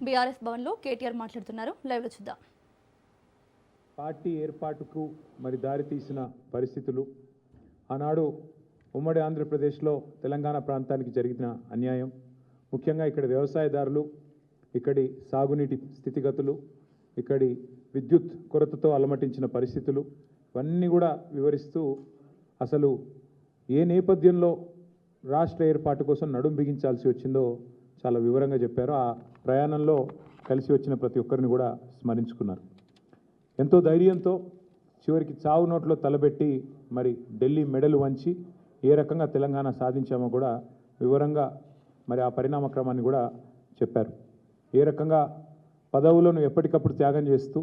BRS భవన్లో కేటీఆర్ మాట్లాడుతున్నారు. లైవ్లో చూద్దాం. పార్టీ ఏర్పాటుకు మరి దారి తీసిన పరిస్థితులు, ఆనాడు ఉమ్మడి ఆంధ్రప్రదేశ్లో తెలంగాణ ప్రాంతానికి జరిగిన అన్యాయం, ముఖ్యంగా ఇక్కడ వ్యవసాయదారులు, ఇక్కడి సాగునీటి స్థితిగతులు, ఇక్కడి విద్యుత్ కొరతతో అలమటించిన పరిస్థితులు ఇవన్నీ కూడా వివరిస్తూ అసలు ఏ నేపథ్యంలో రాష్ట్ర ఏర్పాటు కోసం నడుం బిగించాల్సి వచ్చిందో చాలా వివరంగా చెప్పారు. ఆ ప్రయాణంలో కలిసి వచ్చిన ప్రతి ఒక్కరిని కూడా స్మరించుకున్నారు. ఎంతో ధైర్యంతో చివరికి చావు నోట్లో తలబెట్టి మరి ఢిల్లీ మెడలు వంచి ఏ రకంగా తెలంగాణ సాధించామో కూడా వివరంగా మరి ఆ పరిణామ క్రమాన్ని కూడా చెప్పారు. ఏ రకంగా పదవులను ఎప్పటికప్పుడు త్యాగం చేస్తూ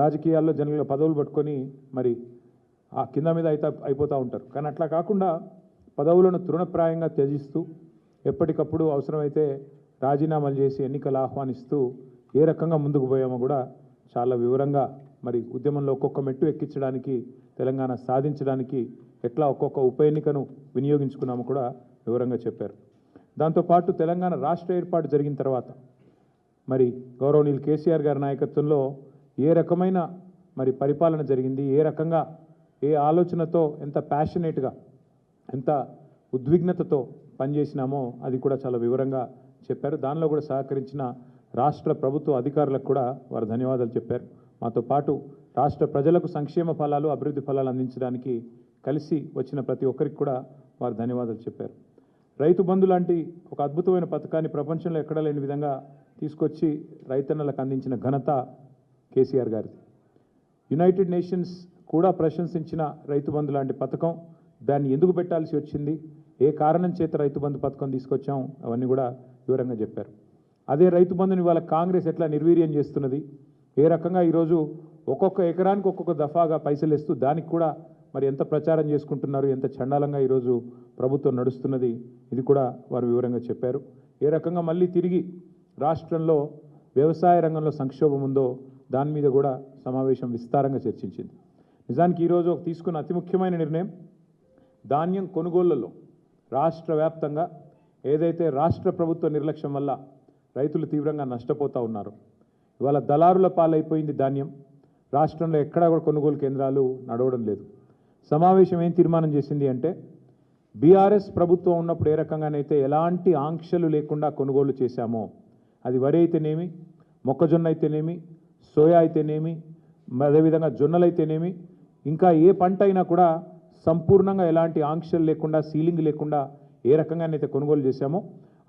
రాజకీయాల్లో జనరల్గా పదవులు పట్టుకొని మరి ఆ కింద మీద అయిపోతూ ఉంటారు. కానీ అట్లా కాకుండా పదవులను తృణప్రాయంగా త్యజిస్తూ ఎప్పటికప్పుడు అవసరమైతే రాజీనామాలు చేసి ఎన్నికలు ఆహ్వానిస్తూ ఏ రకంగా ముందుకు పోయామో కూడా చాలా వివరంగా మరి ఉద్యమంలో ఒక్కొక్క మెట్టు ఎక్కించడానికి, తెలంగాణ సాధించడానికి ఎట్లా ఒక్కొక్క ఉప ఎన్నికను వినియోగించుకున్నామో కూడా వివరంగా చెప్పారు. దాంతోపాటు తెలంగాణ రాష్ట్ర ఏర్పాటు జరిగిన తర్వాత మరి గౌరవనీయులు కేసీఆర్ గారి నాయకత్వంలో ఏ రకమైన మరి పరిపాలన జరిగింది, ఏ రకంగా ఏ ఆలోచనతో ఎంత ప్యాషనేట్గా ఎంత ఉద్విగ్నతతో పనిచేసినామో అది కూడా చాలా వివరంగా చెప్పారు. దానిలో కూడా సహకరించిన రాష్ట్ర ప్రభుత్వ అధికారులకు కూడా వారు ధన్యవాదాలు చెప్పారు. మాతో పాటు రాష్ట్ర ప్రజలకు సంక్షేమ ఫలాలు, అభివృద్ధి ఫలాలు అందించడానికి కలిసి వచ్చిన ప్రతి ఒక్కరికి కూడా వారు ధన్యవాదాలు చెప్పారు. రైతు బంధు లాంటి ఒక అద్భుతమైన పథకాన్ని ప్రపంచంలో ఎక్కడా లేని విధంగా తీసుకొచ్చి రైతన్నలకు అందించిన ఘనత కేసీఆర్ గారిది. యునైటెడ్ నేషన్స్ కూడా ప్రశంసించిన రైతు బంధు లాంటి పథకం, దాన్ని ఎందుకు పెట్టాల్సి వచ్చింది, ఏ కారణం చేత రైతు బంధు పథకం తీసుకొచ్చాం, అవన్నీ కూడా వివరంగా చెప్పారు. అదే రైతు బంధుని ఇవాళ కాంగ్రెస్ ఎట్లా నిర్వీర్యం చేస్తున్నది, ఏ రకంగా ఈరోజు ఒక్కొక్క ఎకరానికి ఒక్కొక్క దఫాగా పైసలు ఇస్తూ దానికి కూడా మరి ఎంత ప్రచారం చేసుకుంటున్నారు, ఎంత చండాలంగా ఈరోజు ప్రభుత్వం నడుస్తున్నది, ఇది కూడా వారు వివరంగా చెప్పారు. ఏ రకంగా మళ్ళీ తిరిగి రాష్ట్రంలో వ్యవసాయ రంగంలో సంక్షోభం ఉందో దాని మీద కూడా సమావేశం విస్తారంగా చర్చించింది. నిజానికి ఈరోజు తీసుకున్న అతి ముఖ్యమైన నిర్ణయం ధాన్యం కొనుగోళ్లలో రాష్ట్ర వ్యాప్తంగా ఏదైతే రాష్ట్ర ప్రభుత్వ నిర్లక్ష్యం వల్ల రైతులు తీవ్రంగా నష్టపోతూ ఉన్నారు, ఇవాళ దళారుల పాలైపోయింది ధాన్యం. రాష్ట్రంలో ఎక్కడా కూడా కొనుగోలు కేంద్రాలు నడవడం లేదు. సమావేశం ఏం తీర్మానం చేసింది అంటే బీఆర్ఎస్ ప్రభుత్వం ఉన్నప్పుడు ఏ రకంగానైతే ఎలాంటి ఆంక్షలు లేకుండా కొనుగోలు చేశామో, అది వరి అయితేనేమి, మొక్కజొన్న అయితేనేమి, సోయా అయితేనేమి, అదేవిధంగా జొన్నలు అయితేనేమి, ఇంకా ఏ పంట అయినా కూడా సంపూర్ణంగా ఎలాంటి ఆంక్షలు లేకుండా, సీలింగ్ లేకుండా ఏ రకంగానైతే కొనుగోలు చేశామో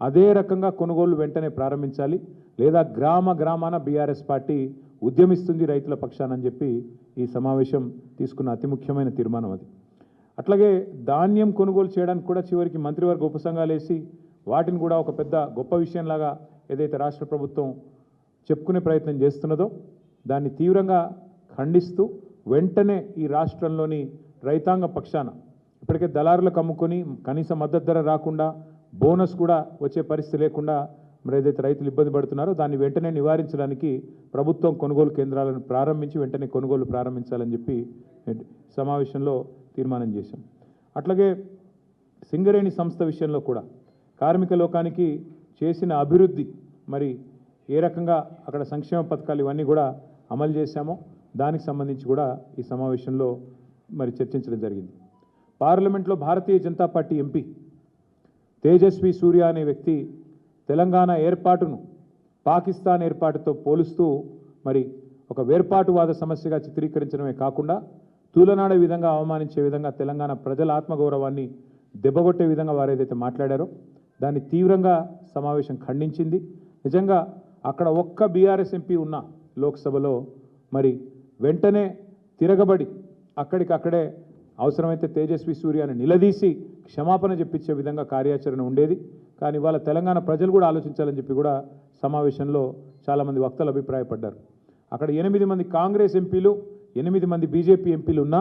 అదే రకంగా కొనుగోలు వెంటనే ప్రారంభించాలి, లేదా గ్రామాన బీఆర్ఎస్ పార్టీ ఉద్యమిస్తుంది రైతుల పక్షానని చెప్పి ఈ సమావేశం తీసుకున్న అతి ముఖ్యమైన తీర్మానం అది. అట్లాగే ధాన్యం కొనుగోలు చేయడానికి కూడా చివరికి మంత్రివర్గ ఉపసంఘాలు వేసి వాటిని కూడా ఒక పెద్ద గొప్ప విషయంలాగా ఏదైతే రాష్ట్ర ప్రభుత్వం చెప్పుకునే ప్రయత్నం చేస్తున్నదో దాన్ని తీవ్రంగా ఖండిస్తూ వెంటనే ఈ రాష్ట్రంలోని రైతాంగ పక్షాన ఇప్పటికే దళారులకు అమ్ముకొని కనీస మద్దతు ధర రాకుండా, బోనస్ కూడా వచ్చే పరిస్థితి లేకుండా మరి ఏదైతే రైతులు ఇబ్బంది పడుతున్నారో దాన్ని వెంటనే నివారించడానికి ప్రభుత్వం కొనుగోలు కేంద్రాలను ప్రారంభించి వెంటనే కొనుగోలు ప్రారంభించాలని చెప్పి సమావేశంలో తీర్మానం చేశాం. అట్లాగే సింగరేణి సంస్థ విషయంలో కూడా కార్మిక లోకానికి చేసిన అభివృద్ధి, మరి ఏ రకంగా అక్కడ సంక్షేమ పథకాలు ఇవన్నీ కూడా అమలు చేశామో దానికి సంబంధించి కూడా ఈ సమావేశంలో మరి చర్చించడం జరిగింది. పార్లమెంట్లో భారతీయ జనతా పార్టీ ఎంపీ తేజస్వి సూర్య అనే వ్యక్తి తెలంగాణ ఏర్పాటును పాకిస్తాన్ ఏర్పాటుతో పోలుస్తూ మరి ఒక వేర్పాటువాద సమస్యగా చిత్రీకరించడమే కాకుండా తూలనాడే విధంగా, అవమానించే విధంగా, తెలంగాణ ప్రజల ఆత్మగౌరవాన్ని దెబ్బగొట్టే విధంగా వారు ఏదైతే మాట్లాడారో దాన్ని తీవ్రంగా సమావేశం ఖండించింది. నిజంగా అక్కడ ఒక్క బీఆర్ఎస్ ఎంపీ ఉన్న లోక్సభలో మరి వెంటనే తిరగబడి అక్కడికక్కడే అవసరమైతే తేజస్వి సూర్యని నిలదీసి క్షమాపణ చెప్పించే విధంగా కార్యాచరణ ఉండేది. కానీ ఇవాళ తెలంగాణ ప్రజలు కూడా ఆలోచించాలని చెప్పి కూడా సమావేశంలో చాలామంది వక్తలు అభిప్రాయపడ్డారు. అక్కడ 8 మంది కాంగ్రెస్ ఎంపీలు, 8 మంది బీజేపీ ఎంపీలు ఉన్నా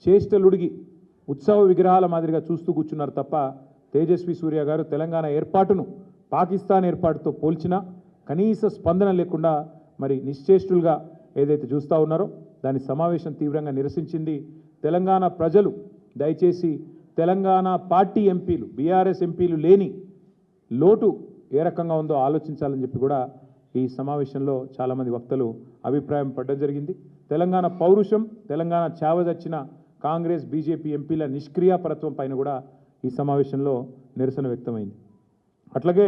చేష్టలుడిగి ఉత్సవ విగ్రహాల మాదిరిగా చూస్తూ కూర్చున్నారు తప్ప తేజస్వి సూర్య గారు తెలంగాణ ఏర్పాటును పాకిస్తాన్ ఏర్పాటుతో పోల్చినా కనీస స్పందన లేకుండా మరి నిశ్చేష్టులుగా ఏదైతే చూస్తూ ఉన్నారో దాని సమావేశం తీవ్రంగా నిరసించింది. తెలంగాణ ప్రజలు దయచేసి తెలంగాణ పార్టీ ఎంపీలు, బీఆర్ఎస్ ఎంపీలు లేని లోటు ఏ రకంగా ఉందో ఆలోచించాలని చెప్పి కూడా ఈ సమావేశంలో చాలామంది వక్తలు అభిప్రాయం పడడం జరిగింది. తెలంగాణ పౌరుషం, తెలంగాణ చావదచ్చిన కాంగ్రెస్ బీజేపీ ఎంపీల నిష్క్రియాపరత్వం పైన కూడా ఈ సమావేశంలో నిరసన వ్యక్తమైంది. అట్లాగే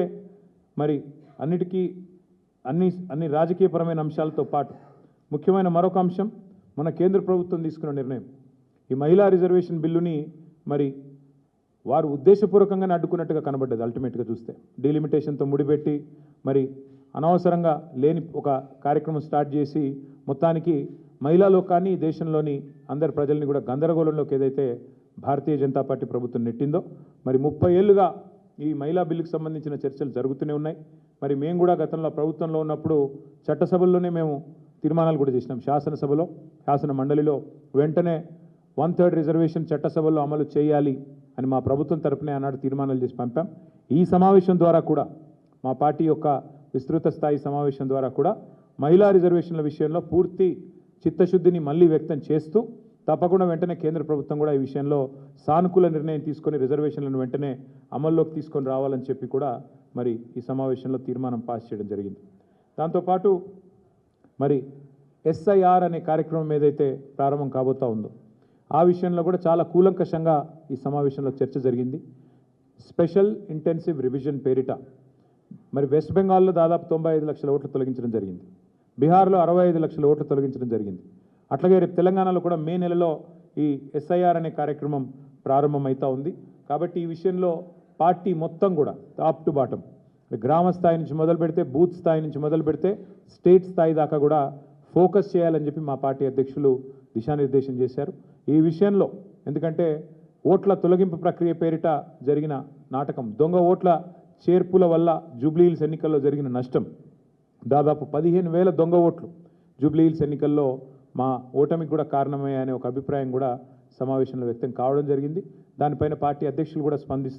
మరి అన్ని రాజకీయపరమైన అంశాలతో పాటు ముఖ్యమైన మరొక అంశం మన కేంద్ర ప్రభుత్వం తీసుకున్న నిర్ణయం. ఈ మహిళా రిజర్వేషన్ బిల్లుని మరి వారు ఉద్దేశపూర్వకంగానే అడ్డుకున్నట్టుగా కనబడ్డది. అల్టిమేట్గా చూస్తే డీలిమిటేషన్తో ముడిపెట్టి మరి అనవసరంగా లేని ఒక కార్యక్రమం స్టార్ట్ చేసి మొత్తానికి మహిళా లోకాన్ని దేశంలోని అందరి ప్రజల్ని కూడా గందరగోళంలోకి ఏదైతే భారతీయ జనతా పార్టీ ప్రభుత్వం నెట్టిందో, మరి 30 ఏళ్ళుగా ఈ మహిళా బిల్లుకు సంబంధించిన చర్చలు జరుగుతూనే ఉన్నాయి. మరి మేము కూడా గతంలో ప్రభుత్వంలో ఉన్నప్పుడు చట్టసభల్లోనే మేము తీర్మానాలు కూడా చేసినాం. శాసన మండలిలో వెంటనే 1/3 రిజర్వేషన్ చట్టసభల్లో అమలు చేయాలి అని మా ప్రభుత్వం తరపునే ఆనాడు తీర్మానాలు చేసి పంపాం. ఈ సమావేశం ద్వారా కూడా మా పార్టీ యొక్క విస్తృత స్థాయి సమావేశం ద్వారా కూడా మహిళా రిజర్వేషన్ల విషయంలో పూర్తి చిత్తశుద్ధిని మళ్ళీ వ్యక్తం చేస్తూ తప్పకుండా వెంటనే కేంద్ర ప్రభుత్వం కూడా ఈ విషయంలో సానుకూల నిర్ణయం తీసుకొని రిజర్వేషన్లను వెంటనే అమల్లోకి తీసుకొని రావాలని చెప్పి కూడా మరి ఈ సమావేశంలో తీర్మానం పాస్ చేయడం జరిగింది. దాంతోపాటు మరి ఎస్ఐఆర్ అనే కార్యక్రమం ఏదైతే ప్రారంభం కాబోతా ఉందో ఆ విషయంలో కూడా చాలా కూలంకషంగా ఈ సమావేశంలో చర్చ జరిగింది. స్పెషల్ ఇంటెన్సివ్ రివిజన్ పేరిట మరి వెస్ట్ బెంగాల్లో దాదాపు 95 లక్షల ఓట్లు తొలగించడం జరిగింది. బీహార్లో 65 లక్షల ఓట్లు తొలగించడం జరిగింది. అట్లాగే రేపు తెలంగాణలో కూడా మే నెలలో ఈ ఎస్ఐఆర్ అనే కార్యక్రమం ప్రారంభమవుతా ఉంది. కాబట్టి ఈ విషయంలో పార్టీ మొత్తం కూడా టాప్ టు బాటం గ్రామ స్థాయి నుంచి మొదలు పెడితే, బూత్ స్థాయి నుంచి మొదలు పెడితే స్టేట్ స్థాయి దాకా కూడా ఫోకస్ చేయాలని చెప్పి మా పార్టీ అధ్యక్షులు దిశానిర్దేశం చేశారు. ఈ విషయంలో ఎందుకంటే ఓట్ల తొలగింపు ప్రక్రియ పేరిట జరిగిన నాటకం, దొంగ ఓట్ల చేర్పుల వల్ల జూబ్లీహిల్స్ ఎన్నికల్లో జరిగిన నష్టం దాదాపు 15,000 దొంగ ఓట్లు జూబ్లీహిల్స్ ఎన్నికల్లో మా ఓటమికి కూడా కారణమే అనే ఒక అభిప్రాయం కూడా సమావేశంలో వ్యక్తం కావడం జరిగింది. దానిపైన పార్టీ అధ్యక్షులు కూడా స్పందిస్తారు.